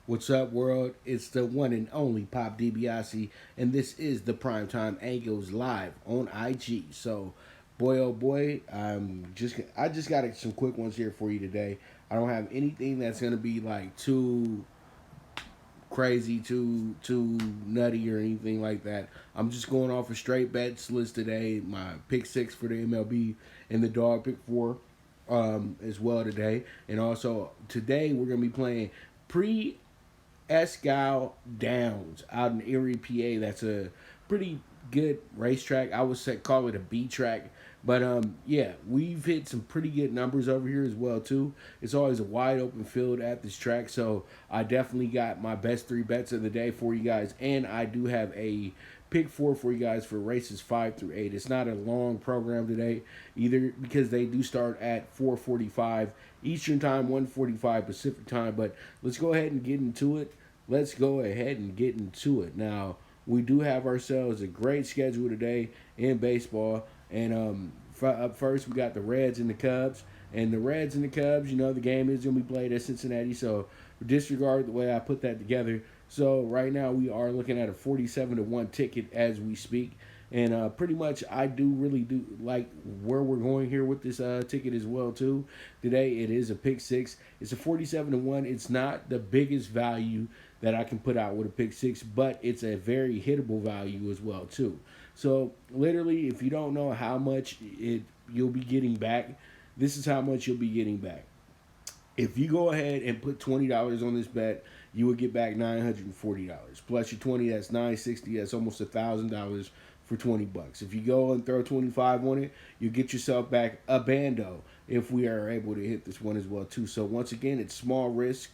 What's up, world? It's the one and only Pop DiBiase, and this is the Primetime Angles live on IG. So, boy, oh boy, I just got some quick ones here for you today. I don't have anything that's gonna be like too crazy, too nutty or anything like that. I'm just going off a straight bets list today. My pick six for the MLB and the dog pick four as well today, and also today we're gonna be playing pre Escal Downs out in Erie, PA. That's a pretty good racetrack. I would say call it a B track. But yeah, we've hit some pretty good numbers over here as well too. It's always a wide open field at this track, so I definitely got my best three bets of the day for you guys, and I do have a pick four for you guys for races 5 through 8. It's not a long program today either because they do start at 4:45 Eastern time, 1:45 Pacific time. But let's go ahead and get into it. Let's go ahead and get into it. Now, we do have ourselves a great schedule today in baseball. And up first, we got the Reds and the Cubs. And the Reds and the Cubs, you know, the game is going to be played at Cincinnati. So disregard the way I put that together. So right now, we are looking at a 47-1 ticket as we speak. And pretty much, I do really do like where we're going here with this ticket as well too. Today, it is a pick six. It's a 47-1. It's not the biggest value that I can put out with a pick six, but it's a very hittable value as well too. So literally, if you don't know how much you'll be getting back, this is how much you'll be getting back. If you go ahead and put $20 on this bet, you would get back $940 plus your 20. That's $960. That's almost $1,000 for 20 bucks. If you go and throw 25 on it, you get yourself back a bando if we are able to hit this one as well too. So once again, it's small risk,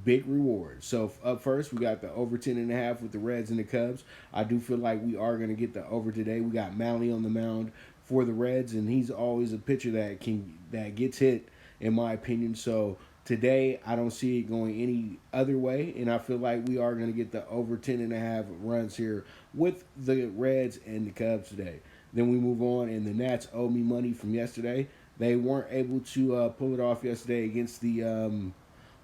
big reward. So up first, we got the over 10.5 with the Reds and the Cubs. I do feel like we are going to get the over today. We got Malley on the mound for the Reds, and he's always a pitcher that gets hit, in my opinion. So today, I don't see it going any other way, and I feel like we are going to get the over 10.5 runs here with the Reds and the Cubs today. Then we move on, and the Nats owe me money from yesterday. They weren't able to pull it off yesterday against the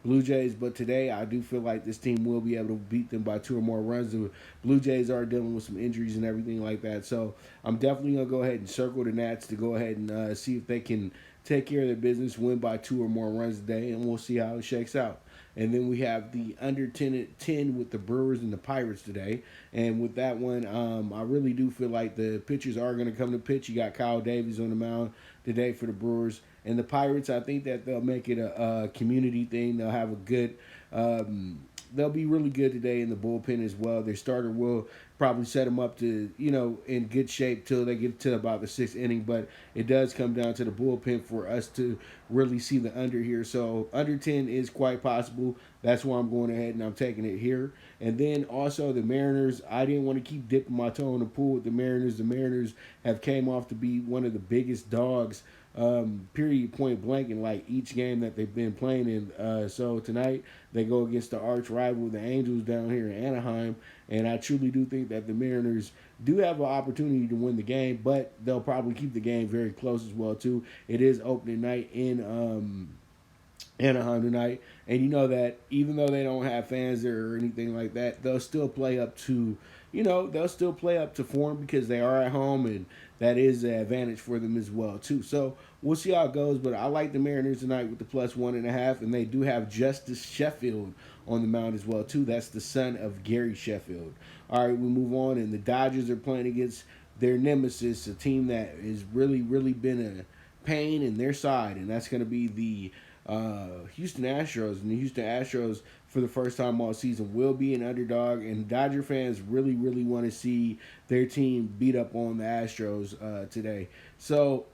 Blue Jays, but today I do feel like this team will be able to beat them by 2 or more runs. The Blue Jays are dealing with some injuries and everything like that, so I'm definitely going to go ahead and circle the Nats to go ahead and see if they can take care of their business, win by 2 or more runs today, and we'll see how it shakes out. And then we have the under 10 with the Brewers and the Pirates today. And with that one, I really do feel like the pitchers are going to come to pitch. You got Kyle Davies on the mound today for the Brewers. And the Pirates, I think that they'll make it a community thing. They'll have a good they'll be really good today in the bullpen as well. Their starter will probably set them up to, in good shape till they get to about the sixth inning. But it does come down to the bullpen for us to really see the under here. So under 10 is quite possible. That's why I'm going ahead and I'm taking it here. And then also the Mariners, I didn't want to keep dipping my toe in the pool with the Mariners. The Mariners have came off to be one of the biggest dogs, period, point blank, in like each game that they've been playing in. So tonight they go against the arch rival, the Angels, down here in Anaheim. And I truly do think that the Mariners do have an opportunity to win the game, but they'll probably keep the game very close as well too. It is opening night in Anaheim tonight, and you know that even though they don't have fans there or anything like that, they'll still play up to, form because they are at home, and that is an advantage for them as well too. So we'll see how it goes, but I like the Mariners tonight with the plus 1.5, and they do have Justice Sheffield on the mound as well too. That's the son of Gary Sheffield. All right, we move on, and the Dodgers are playing against their nemesis, a team that has really been a pain in their side, and that's going to be the Houston Astros. And the Houston Astros, for the first time all season, will be an underdog, and Dodger fans really want to see their team beat up on the Astros today. So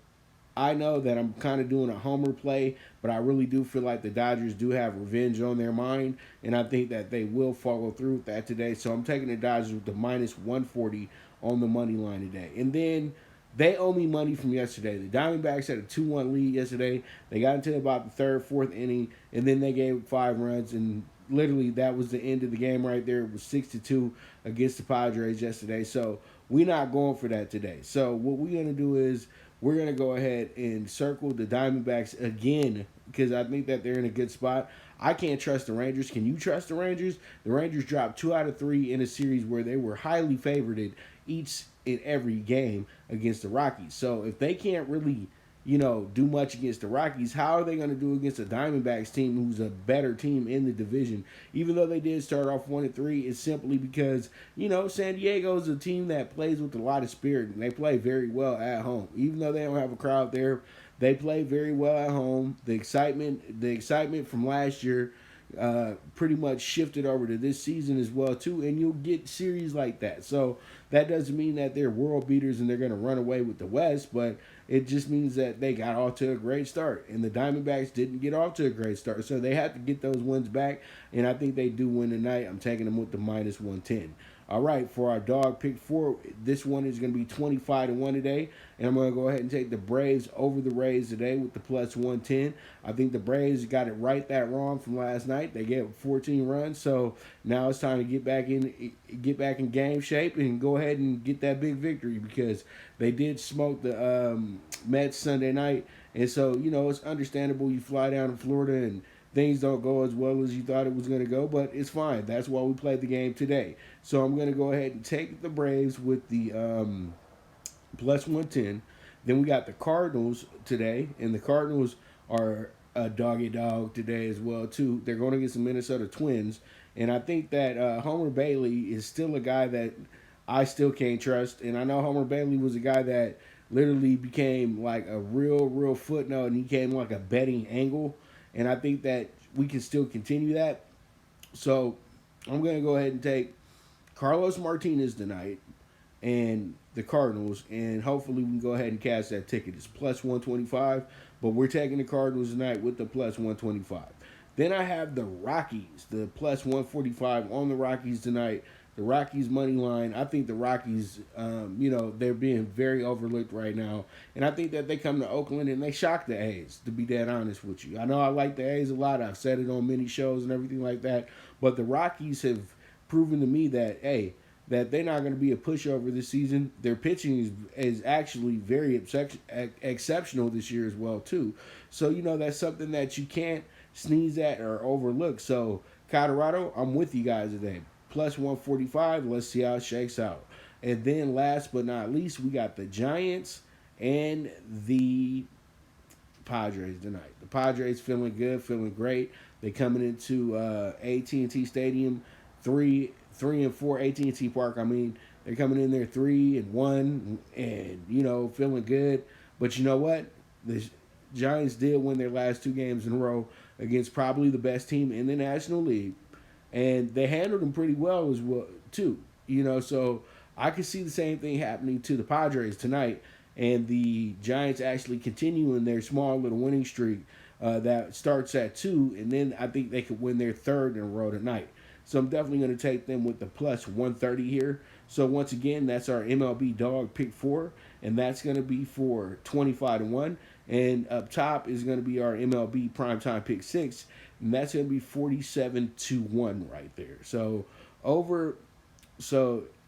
I know that I'm kind of doing a homer play, but I really do feel like the Dodgers do have revenge on their mind, and I think that they will follow through with that today. So I'm taking the Dodgers with the minus 140 on the money line today. And then they owe me money from yesterday. The Diamondbacks had a 2-1 lead yesterday. They got into about the third, fourth inning, and then they gave 5 runs, and literally that was the end of the game right there. It was 6-2 against the Padres yesterday. So we're not going for that today. So what we're going to do is we're going to go ahead and circle the Diamondbacks again because I think that they're in a good spot. I can't trust the Rangers. Can you trust the Rangers? The Rangers dropped 2 out of 3 in a series where they were highly favored each in every game against the Rockies. So if they can't really, do much against the Rockies, how are they going to do against the Diamondbacks team, who's a better team in the division? Even though they did start off 1-3, it's simply because San Diego is a team that plays with a lot of spirit, and they play very well at home. Even though they don't have a crowd there, they play very well at home. The excitement from last year pretty much shifted over to this season as well too, and you'll get series like that. So that doesn't mean that they're world beaters and they're going to run away with the West, but it just means that they got off to a great start, and the Diamondbacks didn't get off to a great start, so they have to get those wins back, and I think they do win tonight. I'm taking them with the -110. All right, for our dog pick 4, this one is going to be 25-1 today, and I'm going to go ahead and take the Braves over the Rays today with the +110. I think the Braves got it right that wrong from last night. They gave 14 runs, so now it's time to get back in game shape and go ahead and get that big victory, because they did smoke the Mets Sunday night, and so it's understandable you fly down to Florida and things don't go as well as you thought it was going to go, but it's fine. That's why we played the game today. So I'm going to go ahead and take the Braves with the +110. Then we got the Cardinals today, and the Cardinals are a doggy dog today as well too. They're going against the Minnesota Twins, and I think that Homer Bailey is still a guy that I still can't trust. And I know Homer Bailey was a guy that literally became like a real footnote, and he became like a betting angle. And I think that we can still continue that. So I'm going to go ahead and take Carlos Martinez tonight and the Cardinals, and hopefully we can go ahead and cash that ticket. It's +125, but we're taking the Cardinals tonight with the +125. Then I have the Rockies, the +145 on the Rockies tonight. The Rockies money line. I think the Rockies, they're being very overlooked right now. And I think that they come to Oakland and they shock the A's, to be dead honest with you. I know I like the A's a lot. I've said it on many shows and everything like that. But the Rockies have proven to me that, that they're not going to be a pushover this season. Their pitching is actually very exceptional this year as well, too. So, that's something that you can't sneeze at or overlook. So, Colorado, I'm with you guys today. +145. Let's see how it shakes out. And then last but not least, we got the Giants and the Padres tonight. The Padres feeling good, feeling great. They coming into AT&T Stadium, 3-4 AT&T Park. I mean, they're coming in there 3-1, and feeling good. But you know what? The Giants did win their last 2 games in a row against probably the best team in the National League. And they handled them pretty well as well, too. So I could see the same thing happening to the Padres tonight. And the Giants actually continuing their small little winning streak that starts at 2. And then I think they could win their 3rd in a row tonight. So I'm definitely going to take them with the +130 here. So once again, that's our MLB dog pick 4. And that's going to be for 25-1. And up top is going to be our MLB primetime pick 6. And that's going to be 47-1 right there. So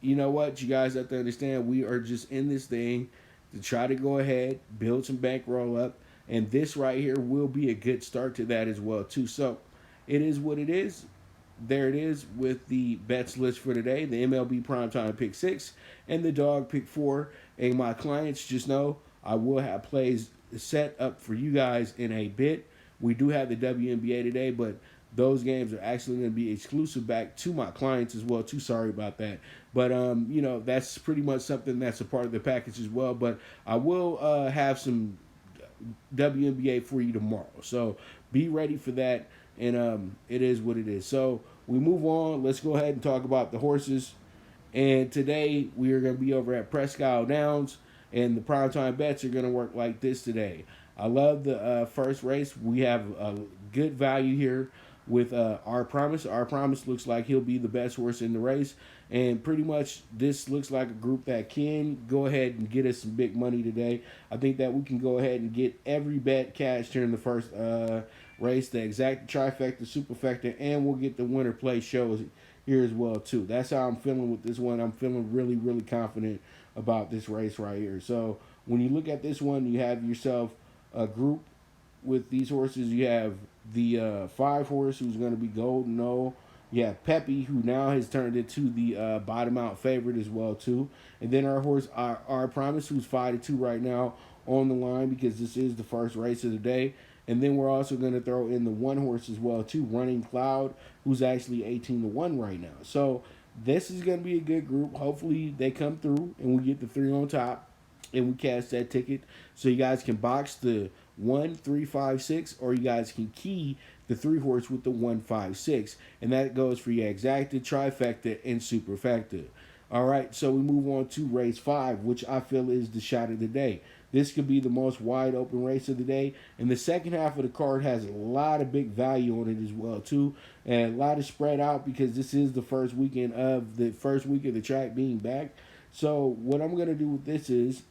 you know what? You guys have to understand, we are just in this thing to try to go ahead, build some bankroll up. And this right here will be a good start to that as well, too. So it is what it is. There it is with the bets list for today. The MLB primetime pick 6 and the dog pick 4. And my clients, just know I will have plays set up for you guys in a bit. We do have the WNBA today, but those games are actually going to be exclusive back to my clients as well, too. Sorry about that. But, that's pretty much something that's a part of the package as well. But I will have some WNBA for you tomorrow. So be ready for that. And it is what it is. So we move on. Let's go ahead and talk about the horses. And today we are going to be over at Presque Downs. And the primetime bets are going to work like this today. I love the first race. We have a good value here with Our Promise. Our Promise looks like he'll be the best horse in the race. And pretty much this looks like a group that can go ahead and get us some big money today. I think that we can go ahead and get every bet cashed here in the first race. The exact, trifecta, superfecta, and we'll get the winner play shows here as well too. That's how I'm feeling with this one. I'm feeling really, really confident about this race right here. So when you look at this one, you have yourself a group with these horses, you have the 5 horse who's going to be Golden No. You have Peppy, who now has turned into the bottom out favorite as well too. And then our horse, our Promise, who's 5-2 right now on the line because this is the first race of the day. And then we're also going to throw in the 1 horse as well too, Running Cloud, who's actually 18-1 right now. So this is going to be a good group. Hopefully they come through and we get the 3 on top and we cash that ticket. So you guys can box the 1, 3, 5, 6, or you guys can key the 3 horse with the 1, 5, 6, and that goes for your exacta, trifecta, and superfecta. All right, so we move on to race 5, which I feel is the shot of the day. This could be the most wide open race of the day, and the second half of the card has a lot of big value on it as well too, and a lot of spread out because this is the first week of the track being back. So what I'm gonna do with this is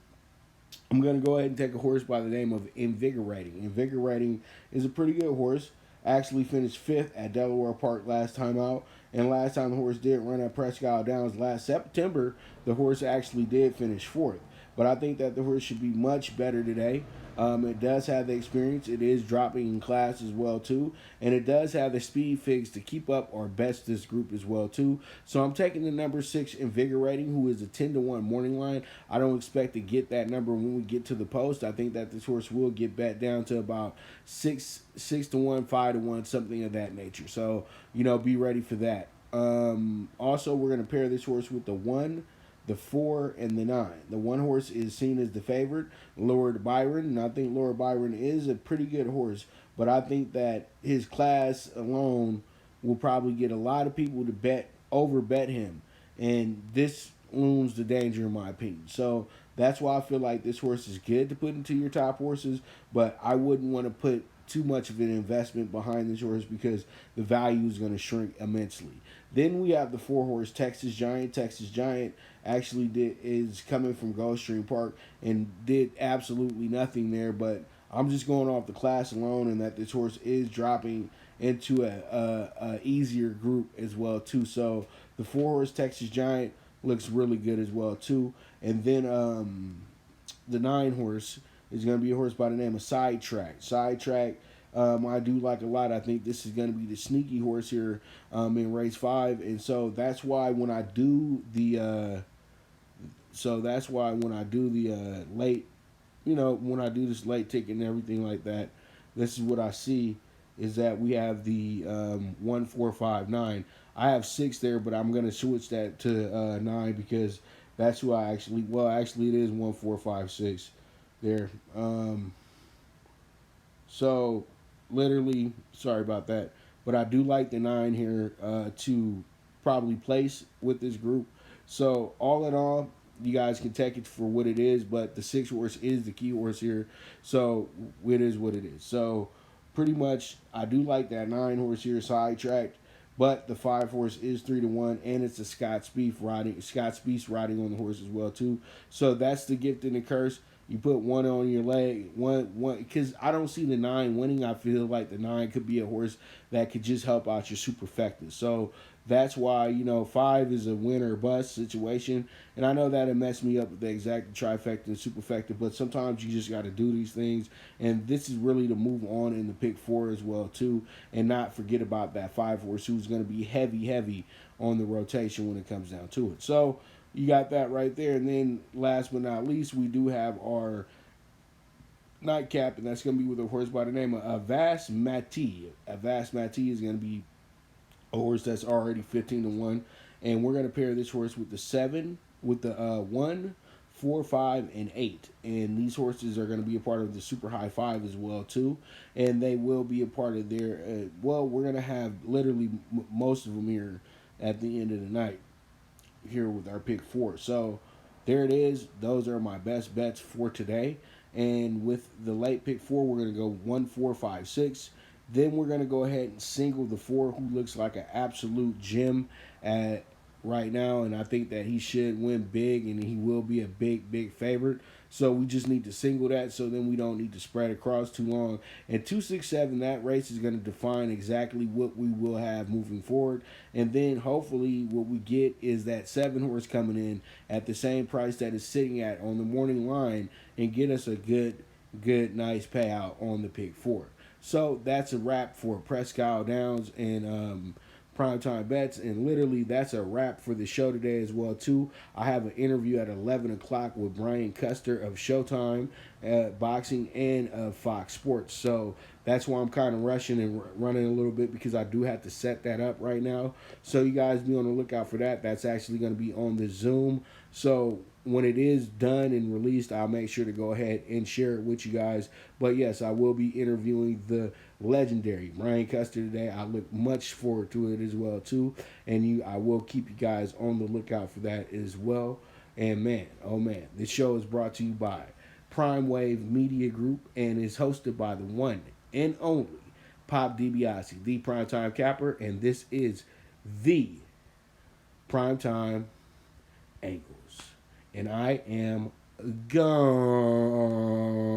I'm going to go ahead and take a horse by the name of Invigorating. Invigorating is a pretty good horse. Actually finished 5th at Delaware Park last time out. And last time the horse did run at Presque Downs last September, the horse actually did finish 4th. But I think that the horse should be much better today. It does have the experience. It is dropping in class as well too, and it does have the speed figs to keep up or best this group as well too. So I'm taking the number 6 Invigorating, who is a 10-1 morning line. I don't expect to get that number when we get to the post. I think that this horse will get bet down to about 6-1, 5-1, something of that nature. So be ready for that. Also, we're going to pair this horse with the 1, the 4, and the 9. The 1 horse is seen as the favorite, Lord Byron, and I think Lord Byron is a pretty good horse, but I think that his class alone will probably get a lot of people to over bet him, and this looms the danger in my opinion. So that's why I feel like this horse is good to put into your top horses, but I wouldn't want to put too much of an investment behind this horse because the value is going to shrink immensely. Then we have the 4-horse Texas Giant. Texas Giant actually is coming from Gulfstream Park and did absolutely nothing there, but I'm just going off the class alone and that this horse is dropping into a easier group as well too. So the 4-horse Texas Giant looks really good as well too. And then the 9-horse is going to be a horse by the name of Sidetrack. Sidetrack, I do like a lot. I think this is going to be the sneaky horse here in race 5, and so that's why when I do the late, when I do this late ticket and everything like that, this is what I see is that we have the 1, 4, 5, 9. I have 6 there, but I'm going to switch that to 9 because that's who I actually. Well, actually, it is 1, 4, 5, 6 there. So literally, sorry about that, but I do like the 9 here to probably place with this group. So all in all, you guys can take it for what it is, but the 6-horse is the key horse here, so it is what it is. So pretty much, I do like that 9-horse here, Sidetracked, but the 5-horse is 3-1, and it's a Scott Spieth riding on the horse as well too. So that's the gift and the curse. You put 1 on your leg, one, because I don't see the 9 winning. I feel like the 9 could be a horse that could just help out your superfecta. So that's why 5 is a win or bust situation. And I know that it messed me up with the exact trifecta and superfecta, but sometimes you just got to do these things. And this is really to move on in the pick 4 as well too, and not forget about that 5-horse who's going to be heavy on the rotation when it comes down to it. So you got that right there. And then last but not least, we do have our nightcap, and that's going to be with a horse by the name of Avast Mati. Avast Mati is going to be a horse that's already 15-1. And we're going to pair this horse with the 7, with the 1, 4, 5, and 8. And these horses are going to be a part of the Super High 5 as well too. And they will be a part of their, we're going to have literally most of them here at the end of the night here with our pick 4. So there it is. Those are my best bets for today. And with the late pick 4, we're going to go 1, 4, 5, 6. Then we're going to go ahead and single the 4, who looks like an absolute gem at right now, and I think that he should win big, and he will be a big favorite. So we just need to single that, so then we don't need to spread across too long. And 267, that race is going to define exactly what we will have moving forward. And then hopefully what we get is that 7-horse coming in at the same price that it's sitting at on the morning line and get us a good good, nice payout on the pick four. So that's a wrap for Presque Downs and primetime bets, and literally that's a wrap for the show today as well too. I have an interview at 11 o'clock with Brian Custer of Showtime Boxing and Fox Sports. So that's why I'm kind of rushing and running a little bit, because I do have to set that up right now. So you guys be on the lookout for that. That's actually going to be on the Zoom. So when it is done and released, I'll make sure to go ahead and share it with you guys. But yes, I will be interviewing the legendary Brian Custer today. I look much forward to it as well too, and I will keep you guys on the lookout for that as well. And man, oh man, this show is brought to you by Prime Wave Media Group and is hosted by the one and only Pop DiBiase, the primetime capper, and this is the Primetime Angles. And I am gone.